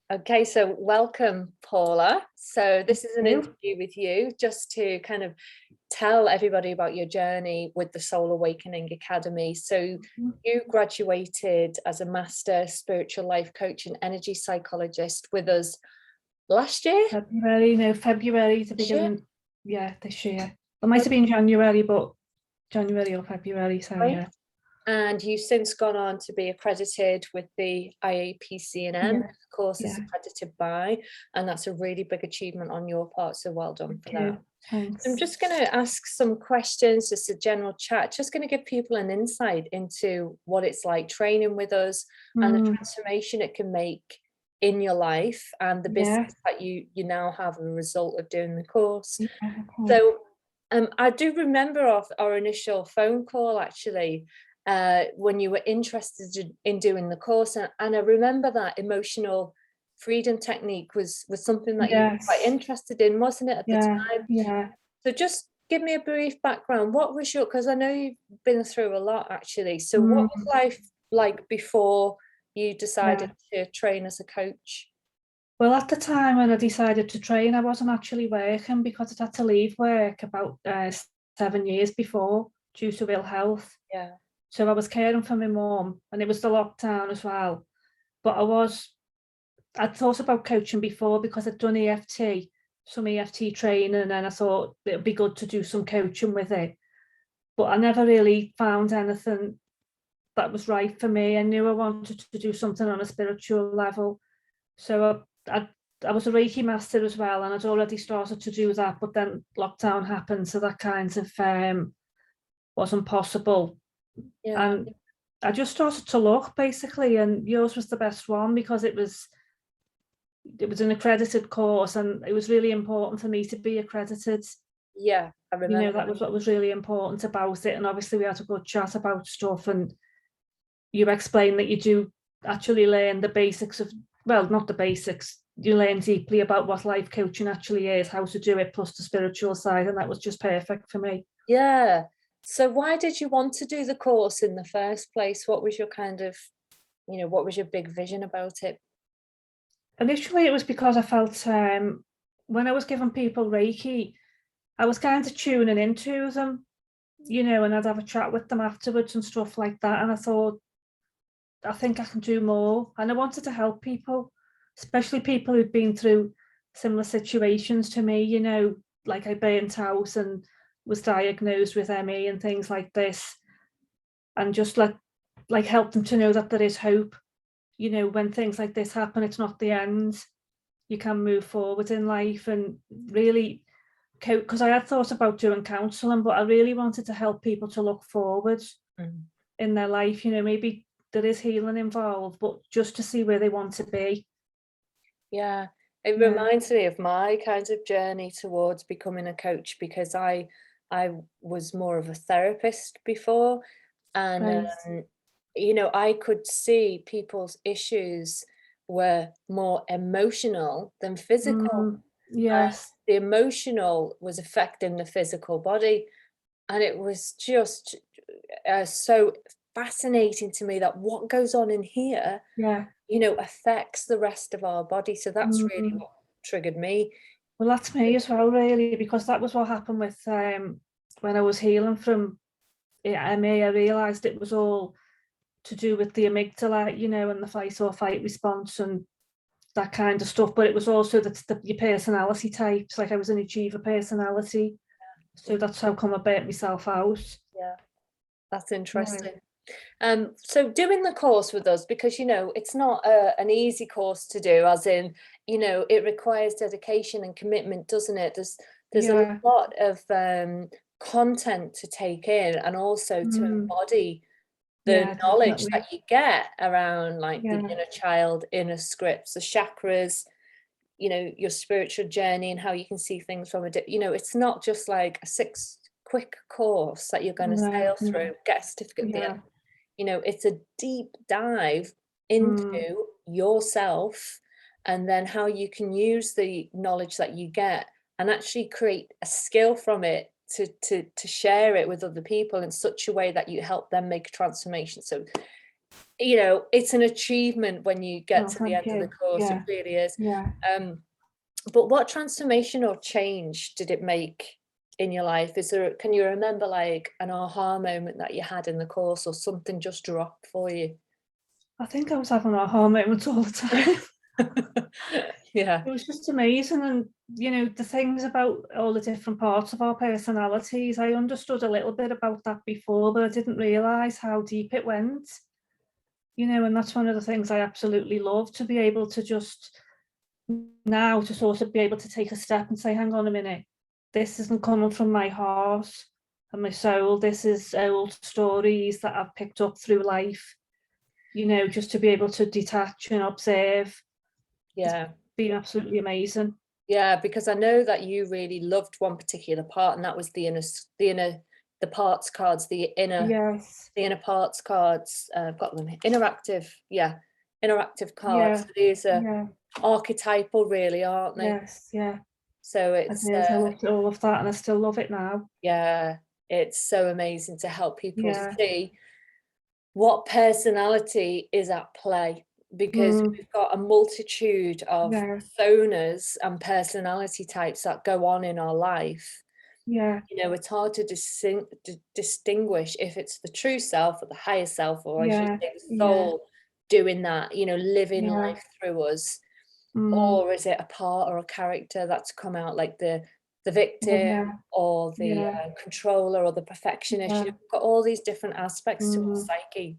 Okay, so welcome, Paula. So this is an You? interview with you just to kind of tell everybody about your journey with the Soul Awakening Academy. So Mhm. you graduated as a master spiritual life coach and energy psychologist with us last year. February, no, February, the This year, beginning, yeah, this year. It might have been January, but January or February, so right? yeah. And you've since gone on to be accredited with the IAPCNM. Yeah, Of course, is yeah, accredited by, and that's a really big achievement on your part. So well done for thank that. you. So I'm Thanks. just going to ask some questions, just a general chat, just going to give people an insight into what it's like training with us and the Mm, transformation it can make in your life and the business yeah, that you now have as a result of doing the course. yeah, cool. So I do remember our initial phone call actually, when you were interested in doing the course, and I remember that emotional freedom technique was something that you were quite Yes, interested in, wasn't it, at the yeah, time? yeah, So just give me a brief background. What was your, because I know you've been through a lot actually. So what was mm, life like before you decided yeah. to train as a coach? Well, at the time when I decided to train, I wasn't actually working because I'd had to leave work about 7 years before due to ill health. Yeah. So I was caring for my mum, and it was the lockdown as well. But I'd thought about coaching before because I'd done EFT, some EFT training, and I thought it'd be good to do some coaching with it. But I never really found anything that was right for me. I knew I wanted to do something on a spiritual level. So I was a Reiki master as well, and I'd already started to do that, but then lockdown happened, so that kind of wasn't possible. Yeah. And I just started to look basically, and yours was the best one because it was an accredited course, and it was really important for me to be accredited. Yeah, I remember. That was what was really important about it. And obviously we had a good chat about stuff, and you explained that you do actually learn the basics of, well, not the basics, you learn deeply about what life coaching actually is, how to do it, plus the spiritual side, and that was just perfect for me. Yeah. So why did you want to do the course in the first place? What was your kind of, what was your big vision about it? Initially it was because I felt when I was giving people Reiki, I was kind of tuning into them, and I'd have a chat with them afterwards and stuff like that. And I thought, I think I can do more. And I wanted to help people, especially people who'd been through similar situations to me, like I burnt out and was diagnosed with ME and things like this. And just help them to know that there is hope. When things like this happen, it's not the end. You can move forward in life and really, because I had thought about doing counselling, but I really wanted to help people to look forward Mm. in their life. Maybe there is healing involved, but just to see where they want to be. Yeah. It Yeah, reminds me of my kind of journey towards becoming a coach because I was more of a therapist before, and right. I could see people's issues were more emotional than physical. Yes. The emotional was affecting the physical body, and it was just so fascinating to me that what goes on in here, Yeah. affects the rest of our body. So that's really Mm. what triggered me. Well, that's me as well, really, because that was what happened with when I was healing from ME. I realised it was all to do with the amygdala, and the fight or flight response and that kind of stuff. But it was also your personality types. Like I was an achiever personality, so that's how come I burnt myself out. Yeah, that's Yeah. interesting. So doing the course with us, because it's not an easy course to do, as in, it requires dedication and commitment, doesn't it? There's a Yeah. lot of content to take in, and also to Mm. embody the Yeah, knowledge that definitely. you get around like the Yeah. inner child, inner scripts, the chakras, your spiritual journey, and how you can see things from it's not just like a 6 quick course that you're going to No, sail through, no. get a certificate at the end. Yeah. It's a deep dive Mm. into yourself, and then how you can use the knowledge that you get and actually create a skill from it to share it with other people in such a way that you help them make a transformation. So you know, it's an achievement when you get Oh, to the thank end of the you. course, it Yeah, really is. yeah. But what transformation or change did it make in your life? Can you remember like an aha moment that you had in the course, or something just dropped for you? I think I was having aha moments all the time. Yeah, It was just amazing, and, the things about all the different parts of our personalities, I understood a little bit about that before, but I didn't realise how deep it went, and that's one of the things I absolutely love, to be able to just now to sort of be able to take a step and say, "Hang on a minute, this isn't coming from my heart and my soul, this is old stories that I've picked up through life," just to be able to detach and observe. It's yeah. been absolutely amazing. Yeah, because I know that you really loved one particular part, and that was the parts cards, Yes. the inner parts cards. I've got them here. Interactive, yeah, interactive cards. Yeah. So these are Yeah. archetypal, really, aren't they? Yes. Yeah. So I it's did. I loved all of that, and I still love it now. yeah, it's so amazing to help people Yeah. see what personality is at play, because Mm. we've got a multitude of Yeah. personas and personality types that go on in our life. Yeah. You know, it's hard to distinguish if it's the true self or the higher self, or as you Yeah. say, the Yeah. soul doing that, you know, living Yeah. life through us, Mm. or is it a part or a character that's come out, like the Oh, victim yeah. or the Yeah. controller or the perfectionist. You know, Yeah. we've got all these different aspects to our Mm. psyche.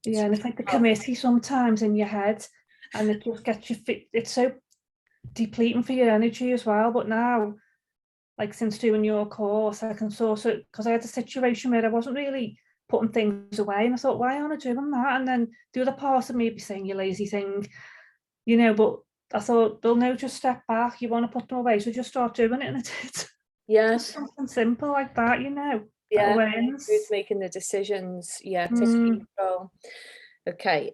Yeah, It's and it's really like the powerful. committee sometimes in your head, and it just gets you fit. It's so depleting for your energy as well. But now, like since doing your course, I can sort of, because I had a situation where I wasn't really putting things away, and I thought, why aren't I doing that? And then the other part of me would be saying, you lazy thing, but I thought, well, no, just step back. You want to put them away, so just start doing it. And it did. Just Yes. something simple like that, that Yeah. Who's awareness. making the decisions? Yeah, taking Mm. control. Okay.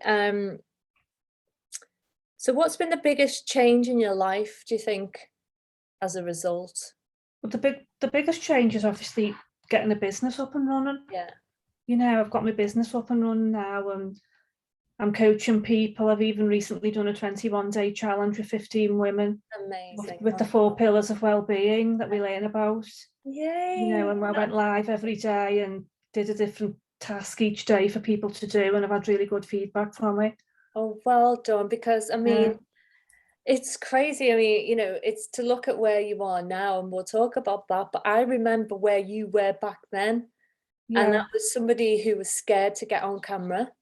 So what's been the biggest change in your life, do you think, as a result? But the biggest change is obviously getting a business up and running. Yeah, I've got my business up and running now, and I'm coaching people. I've even recently done a 21-day challenge with 15 women amazing. with the 4 pillars of well-being that we learn about. Yay! And I went live every day and did a different task each day for people to do, and I've had really good feedback from it. Oh, well done, because I Yeah, mean, it's crazy. I mean, you know, it's to look at where you are now, and we'll talk about that, but I remember where you were back then, and that yeah, was somebody who was scared to get on camera,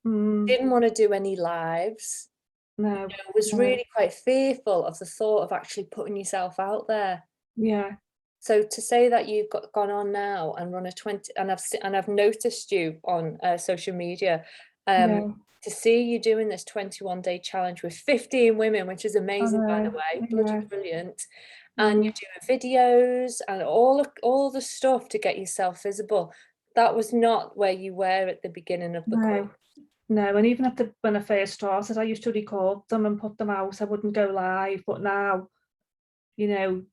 mm, didn't wanna do any lives, you no, know, was no, really quite fearful of the thought of actually putting yourself out there. yeah, So to say that you've gone on now and run a 20, and I've noticed you on social media, um, yeah, to see you doing this 21-day challenge with 15 women, which is I amazing, by the know, way, bloody yeah, brilliant. And mm, you're doing videos and all the stuff to get yourself visible. That was not where you were at the beginning of the course. no, no. And even when I first started, I used to record them and put them out. I wouldn't go live, but now, you know,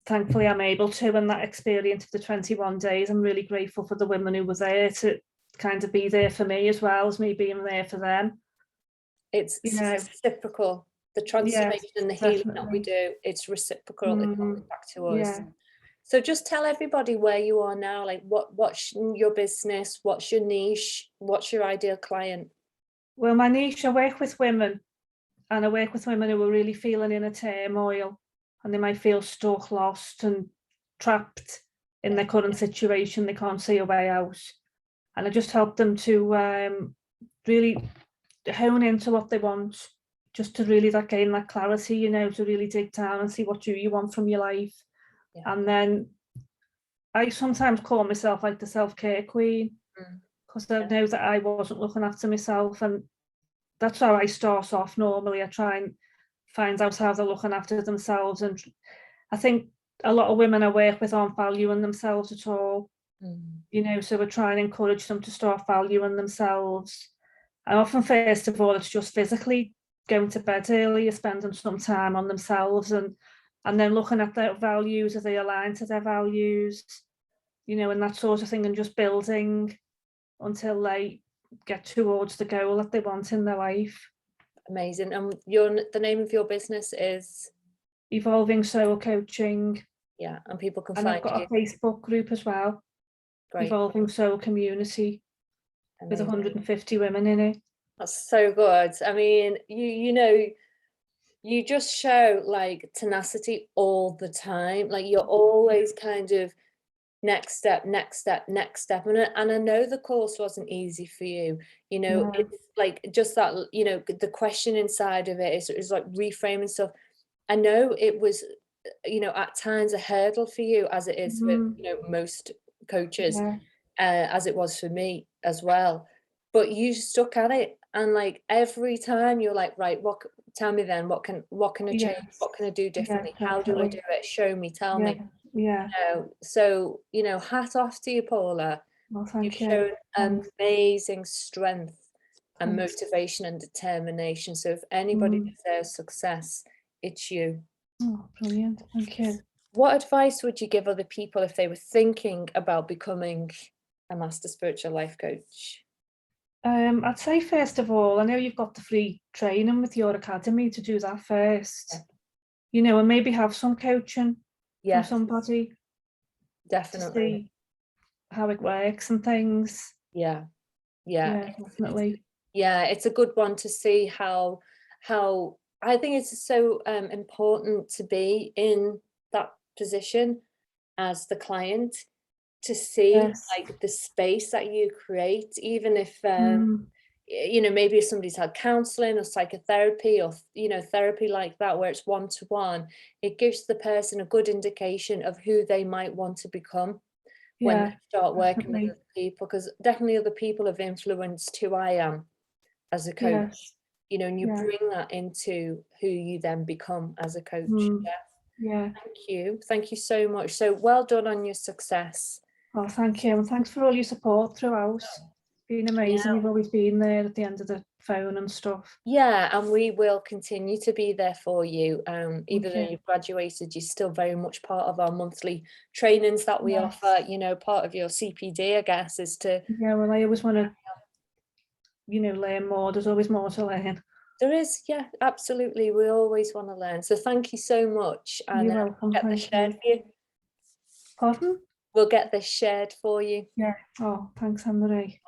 thankfully I'm able to. And that experience of the 21 days, I'm really grateful for the women who were there to kind of be there for me, as well as me being there for them. It's You know, reciprocal. The yes, transformation and the healing that we definitely. do, it's reciprocal. It comes Mm, back to us. yeah. So just tell everybody where you are now, like what's your business, what's your niche, what's your ideal client? Well, my niche, I work with women, and I work with women who are really feeling in a turmoil, and they might feel stuck, lost, and trapped in Yeah, their current situation. They can't see a way out. And I just help them to really hone into what they want, just to really gain that clarity, to really dig down and see what you want from your life. yeah. And then I sometimes call myself like the self-care queen, Mm, because I yeah. know that I wasn't looking after myself, and that's how I start off normally. I try and find out how they're looking after themselves, and I think a lot of women I work with aren't valuing themselves at all, Mm, so we're trying to encourage them to start valuing themselves. And often, first of all, it's just physically going to bed earlier, spending some time on themselves, and then looking at their values, are they aligned to their values, and that sort of thing, and just building until they get towards the goal that they want in their life. Amazing. And the name of your business is? Evolving Soul Coaching, Yeah, and people can and I've find got you. a Facebook group as well, Great. Evolving Soul Community, with Amazing. 150 women in it. That's so good. I mean, you know, you just show like tenacity all the time. Like you're always kind of next step, next step, next step. And I know the course wasn't easy for you. You know, No. it's like just that, you know, the question inside of it is like reframing stuff. I know it was, you know, at times a hurdle for you, as it is with, you know, most coaches, Yeah, as it was for me as well. But you stuck at it, and like every time you're like, right, tell me then, what can I change? yes, What can I do yeah, differently? How do I do definitely. it? Show me, tell Yeah, me. yeah. So, you know, hat off to you, Paula. Well, You've thank you. shown amazing strength and Thanks. motivation and determination. So if anybody Mm. deserves success, it's you. Oh, brilliant. Thank you. What advice would you give other people if they were thinking about becoming a master spiritual life coach? I'd say first of all, I know you've got the free training with your academy, to do that first, you know, and maybe have some coaching from Yes, somebody to definitely. see how it works and things. Yeah, yeah. Yeah, definitely. Yeah, it's a good one to see how I think it's so important to be in that position as the client, to see Yes. like the space that you create, even if Mm, you know, maybe if somebody's had counseling or psychotherapy or you know, therapy like that where it's one to one, it gives the person a good indication of who they might want to become when they yeah, start working with definitely. other people, because definitely other people have influenced who I am as a coach, Yes. you know, and you Yeah. bring that into who you then become as a coach. Mm, Yeah, yeah. thank you so much. So well done on your success. Oh, thank you. And thanks for all your support throughout. It's been amazing. Yeah, You've always been there at the end of the phone and stuff. yeah, and we will continue to be there for you. Even Thank though you. you've graduated, you're still very much part of our monthly trainings that we Yes. offer. You know, part of your CPD, I guess, is to. Yeah, well, I always want to, you know, learn more. There's always more to learn. There is, yeah, absolutely. We always want to learn. So thank you so much, and You're welcome. get this Thank shared you. for you. Pardon? We'll get this shared for you. Yeah. Oh, thanks, Anne-Marie.